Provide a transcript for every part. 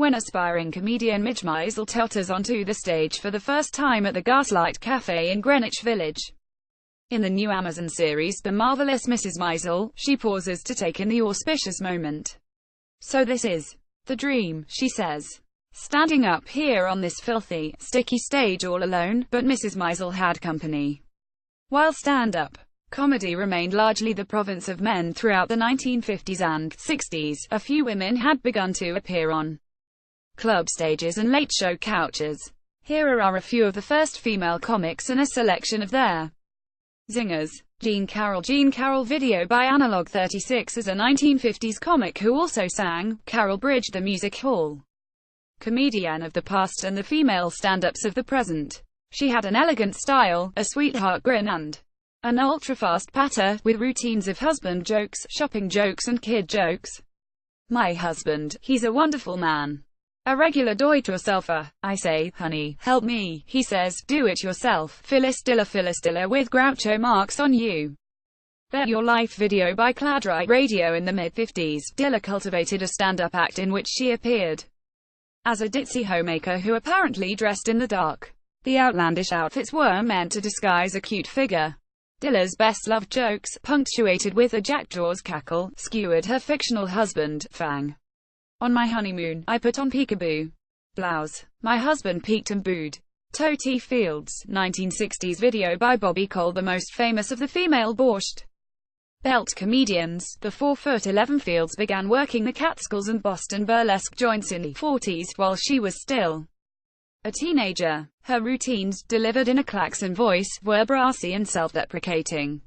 when aspiring comedian Midge Maisel totters onto the stage for the first time at the Gaslight Cafe in Greenwich Village. In the new Amazon series The Marvelous Mrs. Maisel, she pauses to take in the auspicious moment. "So this is the dream," she says. "Standing up here on this filthy, sticky stage all alone," but Mrs. Maisel had company. While stand-up comedy remained largely the province of men throughout the 1950s and 60s, a few women had begun to appear on club stages and late-show couches. Here are a few of the first female comics and a selection of their zingers. Jean Carroll video by Analog 36 is a 1950s comic who also sang. Carroll bridged the music hall comedian of the past and the female stand-ups of the present. She had an elegant style, a sweetheart grin and an ultra-fast patter, with routines of husband jokes, shopping jokes and kid jokes. "My husband, he's a wonderful man. A regular do-it-yourselfer. I say, honey, help me," he says, "do it yourself. Phyllis Diller with Groucho Marx on you." Bet Your Life video by Cladrite Radio. In the mid-50s, Diller cultivated a stand-up act in which she appeared as a ditzy homemaker who apparently dressed in the dark. The outlandish outfits were meant to disguise a cute figure. Diller's best-loved jokes, punctuated with a jackdaw's cackle, skewered her fictional husband, Fang. "On my honeymoon, I put on peekaboo blouse. My husband peeked and booed." Totie Fields, 1960s video by Bobby Cole. The most famous of the female Borscht Belt comedians, the 4'11" Fields began working the Catskills and Boston burlesque joints in the 40s, while she was still a teenager. Her routines, delivered in a klaxon voice, were brassy and self-deprecating.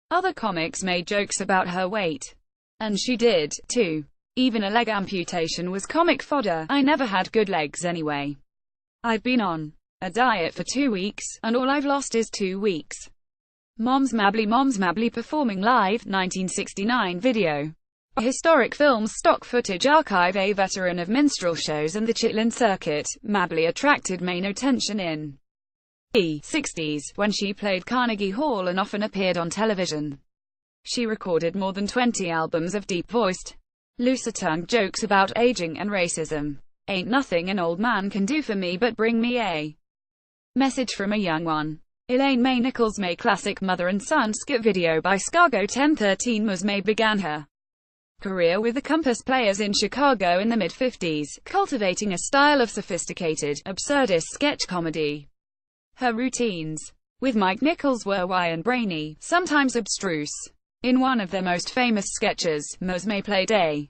Other comics made jokes about her weight. And she did, too. Even a leg amputation was comic fodder. "I never had good legs anyway. I've been on a diet for 2 weeks, and all I've lost is 2 weeks." Moms Mabley performing live, 1969 video. A historic film's stock footage archive. A veteran of minstrel shows and the Chitlin circuit, Mabley attracted main attention in the 60s, when she played Carnegie Hall and often appeared on television. She recorded more than 20 albums of deep-voiced, looser-tongued jokes about aging and racism. "Ain't nothing an old man can do for me but bring me a message from a young one." Elaine Mae Nichols. Mae classic mother and son skit video by Scargo 1013. Ms. Mae began her career with the Compass Players in Chicago in the mid-50s, cultivating a style of sophisticated, absurdist sketch comedy. Her routines with Mike Nichols were wry and brainy, sometimes abstruse. In one of their most famous sketches, Ms. Mae played a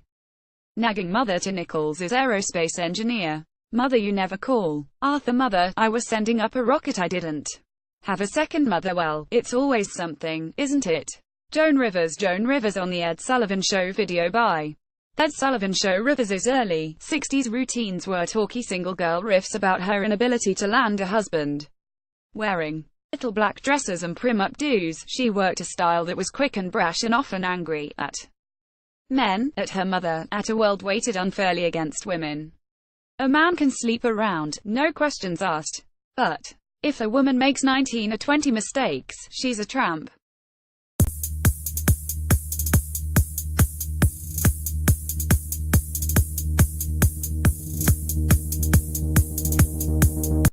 nagging mother to Nichols' aerospace engineer. "Mother, you never call." "Arthur, mother, I was sending up a rocket, I didn't have a second mother." "Well, it's always something, isn't it?" Joan Rivers on the Ed Sullivan Show video by Ed Sullivan Show. Rivers' early 60s routines were talky single-girl riffs about her inability to land a husband. Wearing little black dresses and prim-up do's, she worked a style that was quick and brash and often angry at men, at her mother, at a world weighted unfairly against women. "A man can sleep around, no questions asked. But if a woman makes 19 or 20 mistakes, she's a tramp."